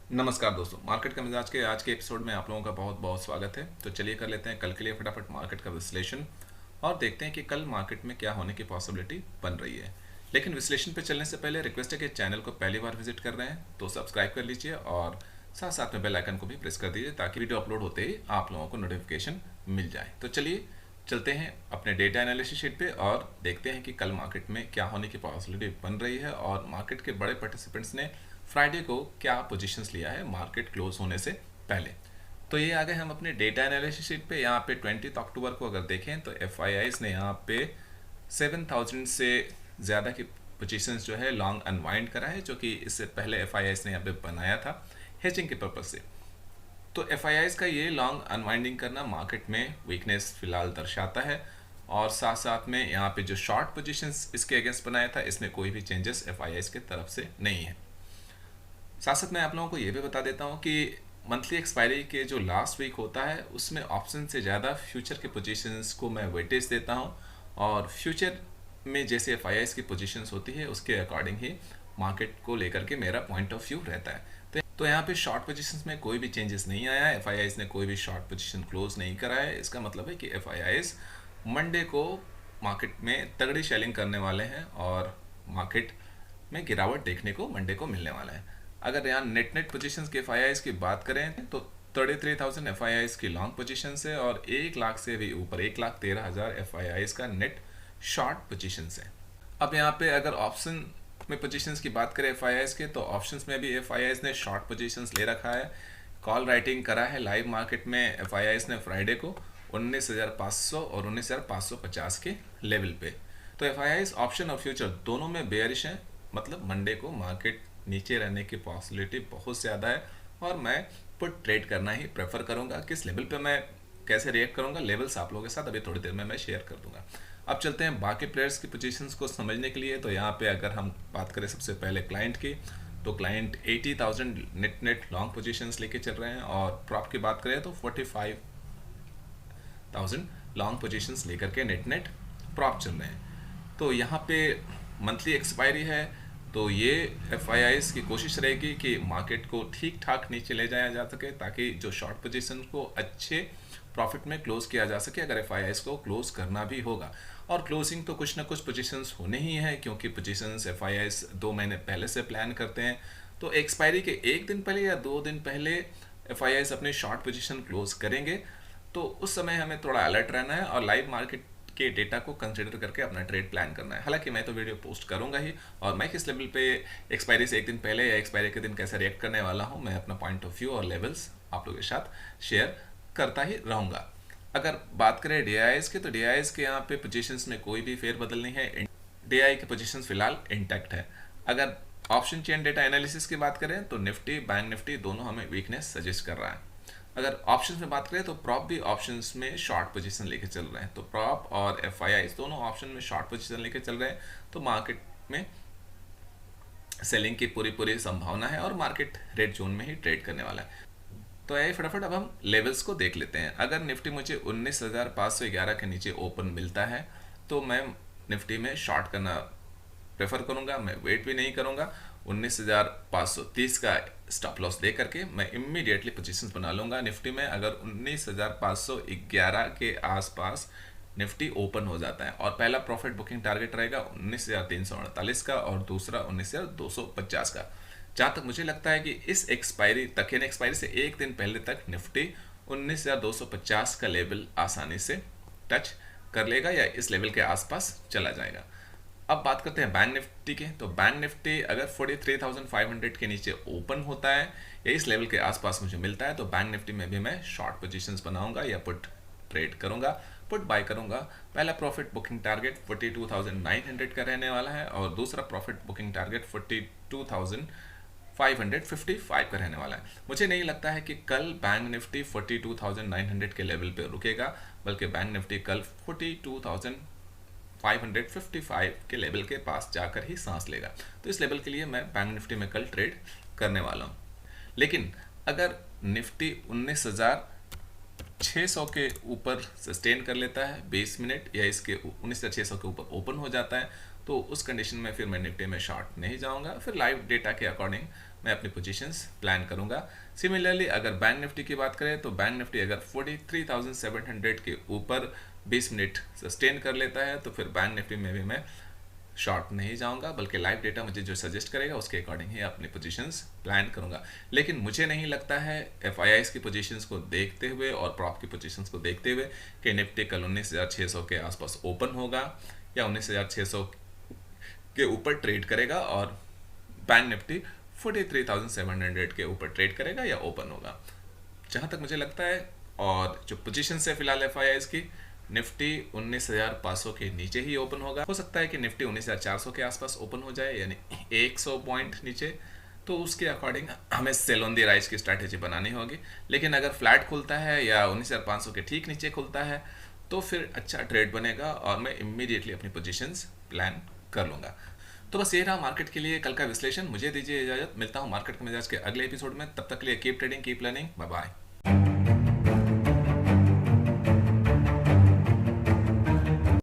नमस्कार दोस्तों, मार्केट का मिजाज के आज के एपिसोड में आप लोगों का बहुत बहुत स्वागत है। तो चलिए कर लेते हैं कल के लिए फटाफट मार्केट का विश्लेषण और देखते हैं कि कल मार्केट में क्या होने की पॉसिबिलिटी बन रही है। लेकिन विश्लेषण पे चलने से पहले रिक्वेस्ट है कि चैनल को पहली बार विजिट कर रहे हैं तो सब्सक्राइब कर लीजिए और साथ साथ में बेल आइकन को भी प्रेस कर दीजिए ताकि वीडियो अपलोड होते ही आप लोगों को नोटिफिकेशन मिल जाए। तो चलिए चलते हैं अपने डेटा एनालिसिस शीट पे और देखते हैं कि कल मार्केट में क्या होने की पॉसिबिलिटी बन रही है और मार्केट के बड़े पार्टिसिपेंट्स ने फ्राइडे को क्या पोजीशंस लिया है मार्केट क्लोज होने से पहले। तो ये आ गए हम अपने डेटा एनालिसिस शीट पे। यहाँ पे 20 अक्टूबर को अगर देखें तो एफ ने यहाँ पे 7000 से ज़्यादा की पोजीशंस जो है लॉन्ग अनवाइंड करा है, जो कि इससे पहले एफ ने यहाँ पे बनाया था हेजिंग के पर्पज से। तो एफ का ये लॉन्ग अनवाइंडिंग करना मार्केट में वीकनेस फिलहाल दर्शाता है और साथ साथ में यहाँ पे जो शॉर्ट पोजीशंस इसके अगेंस्ट बनाया था इसमें कोई भी चेंजेस एफ के तरफ से नहीं है। साथ साथ मैं आप लोगों को ये भी बता देता हूँ कि मंथली एक्सपायरी के जो लास्ट वीक होता है उसमें ऑप्शन से ज़्यादा फ्यूचर के पोजीशंस को मैं वेटेज देता हूँ और फ्यूचर में जैसे एफ की पोजीशंस होती है उसके अकॉर्डिंग ही मार्केट को लेकर के मेरा पॉइंट ऑफ व्यू रहता है। तो यहाँ पे शॉर्ट पोजीशंस में कोई भी चेंजेस नहीं आया है, एफ ने कोई भी शॉर्ट पोजीशन क्लोज नहीं करा है। इसका मतलब है कि एफ मंडे को मार्केट में तगड़ी सेलिंग करने वाले हैं और मार्केट में गिरावट देखने को मंडे को मिलने वाला है। अगर यहाँ नेट पोजीशंस के एफ की बात करें तो 33,000 एफ की लॉन्ग पोजीशन है और 1 लाख से भी ऊपर 1,13,000 एफ का नेट शॉर्ट पोजीशन है। अब यहाँ पे अगर ऑप्शन में पोजीशंस की बात करें एफ के तो ऑप्शंस में भी एफ ने शॉर्ट पोजीशंस ले रखा है। कॉल राइटिंग करा है लाइव मार्केट में एफ ने फ्राइडे को 19,500 और 19,550 के लेवल पे। तो एफ ऑप्शन और फ्यूचर दोनों में बेयरिश है, मतलब मंडे को मार्केट नीचे रहने की पॉसिबिलिटी बहुत ज़्यादा है और मैं पुट ट्रेड करना ही प्रेफर करूंगा। किस लेवल पे मैं कैसे रिएक्ट करूंगा लेवल्स आप लोगों के साथ अभी थोड़ी देर में मैं शेयर कर दूंगा। अब चलते हैं बाकी प्लेयर्स की पोजीशंस को समझने के लिए। तो यहाँ पे अगर हम बात करें सबसे पहले क्लाइंट की तो क्लाइंट 80,000 नेट लॉन्ग पोजीशंस लेके चल रहे हैं और प्रॉप की बात करें तो 45,000 लॉन्ग पोजीशंस लेकर के नेट प्रॉप चल रहे हैं। तो यहाँ पे मंथली एक्सपायरी है तो ये एफ की कोशिश रहेगी कि मार्केट को ठीक ठाक नीचे ले जाया जा सके ताकि जो शॉर्ट पोजीशन को अच्छे प्रॉफिट में क्लोज किया जा सके अगर एफ को क्लोज करना भी होगा। और क्लोजिंग तो कुछ ना कुछ पोजीशंस होने ही है क्योंकि पोजीशंस एफ 2 महीने पहले से प्लान करते हैं। तो एक्सपायरी के 1 दिन पहले या 2 दिन पहले एफ अपने शॉर्ट पोजीशन क्लोज करेंगे। तो उस समय हमें थोड़ा अलर्ट रहना है और लाइव मार्केट के डेटा को कंसिडर करके अपना ट्रेड प्लान करना है। हालांकि मैं तो वीडियो पोस्ट करूंगा ही और मैं किस लेवल पे एक्सपायरी से 1 दिन पहले या एक्सपायरी के दिन कैसे रिएक्ट करने वाला हूं मैं अपना पॉइंट ऑफ व्यू और लेवल्स आप लोगों के साथ शेयर करता ही रहूंगा। अगर बात करें डीआईएस के तो डीआईएस के यहाँ पे पोजीशंस में कोई भी फेरबदल नहीं है। डीआई के पोजीशंस फिलहाल इंटैक्ट है। अगर ऑप्शन चेन डेटा एनालिसिस की बात करें तो निफ्टी बैंक निफ्टी दोनों हमें वीकनेस सजेस्ट कर रहा है। अगर ऑप्शंस में बात करें तो प्रॉप भी ऑप्शंस में शॉर्ट पोजीशन लेके चल रहे हैं। तो प्रॉप और एफ दोनों ऑप्शन में शॉर्ट पोजीशन लेके चल रहे हैं। तो मार्केट में सेलिंग की पूरी संभावना है और मार्केट रेड जोन में ही ट्रेड करने वाला है। तो आइए फटाफट अब हम लेवल्स को देख लेते हैं। अगर निफ्टी मुझे 19,511 के नीचे ओपन मिलता है तो मैं निफ्टी में शॉर्ट करना प्रेफर करूंगा, मैं वेट भी नहीं करूंगा। 19,530 का स्टॉप लॉस दे करके मैं इमीडिएटली पोजीशंस बना लूंगा निफ्टी में। अगर 19,511 के आसपास निफ्टी ओपन हो जाता है और पहला प्रॉफिट बुकिंग टारगेट रहेगा 19,348 का और दूसरा 19,250 का। जहाँ तक मुझे लगता है कि इस एक्सपायरी तक यानी एक्सपायरी से 1 दिन पहले तक निफ्टी 19,250 का लेवल आसानी से टच कर लेगा या इस लेवल के आसपास चला जाएगा। अब बात करते हैं बैंक निफ्टी के। तो बैंक निफ्टी अगर 43,500 के नीचे ओपन होता है या इस लेवल के आसपास मुझे मिलता है तो बैंक निफ्टी में भी मैं शॉर्ट पोजीशंस बनाऊंगा या पुट ट्रेड करूंगा, पुट बाय करूंगा। पहला प्रॉफिट बुकिंग टारगेट 42,900 का रहने वाला है और दूसरा प्रॉफिट बुकिंग टारगेट 42,555 का रहने वाला है। मुझे नहीं लगता है कि कल बैंक निफ्टी 42,900 के लेवल पे रुकेगा, बल्कि बैंक निफ्टी कल 42,555 के लेवल के पास जाकर ही सांस लेगा। तो इस लेवल के लिए मैं बैंक निफ्टी में कल ट्रेड करने वाला हूँ। लेकिन अगर निफ्टी 19,600 के ऊपर सस्टेन कर लेता है 20 मिनट या इसके 19,600 के ऊपर ओपन हो जाता है तो उस कंडीशन में फिर मैं निफ्टी में शॉर्ट नहीं जाऊंगा, फिर लाइव डेटा के अकॉर्डिंग मैं अपनी पोजीशंस प्लान करूंगा। सिमिलरली अगर बैंक निफ्टी की बात करें तो बैंक निफ्टी अगर 43,700 के ऊपर 20 मिनट सस्टेन कर लेता है तो फिर बैंक निफ्टी में भी मैं शॉर्ट नहीं जाऊंगा, बल्कि लाइव डेटा मुझे जो सजेस्ट करेगा उसके अकॉर्डिंग ही अपनी पोजीशंस प्लान करूंगा। लेकिन मुझे नहीं लगता है एफआईआईस की पोजीशंस को देखते हुए और प्रॉप की पोजीशंस को देखते हुए कि निफ्टी कल 19,600 के आसपास ओपन होगा या 19,600 के ऊपर ट्रेड करेगा और बैंक निफ्टी 43,700 के ऊपर ट्रेड करेगा या ओपन होगा। जहां तक मुझे लगता है और जो पोजीशन है फिलहाल एफआईआईस की, निफ्टी 19,500 के नीचे ही ओपन होगा। हो सकता है कि निफ्टी 19,400 के आसपास ओपन हो जाए, यानी 100 पॉइंट नीचे, तो उसके अकॉर्डिंग हमें सेल ऑन द राइज की स्ट्रैटेजी बनानी होगी। लेकिन अगर फ्लैट खुलता है या 19,500 के ठीक नीचे खुलता है तो फिर अच्छा ट्रेड बनेगा और मैं इमीडिएटली अपनी पोजीशंस प्लान कर लूँगा। तो बस ये रहा मार्केट के लिए कल का विश्लेषण। मुझे दीजिए इजाज़त, मिलता हूँ मार्केट के मिजाज के अगले एपिसोड में। तब तक के लिए keep trading, keep learning, bye bye.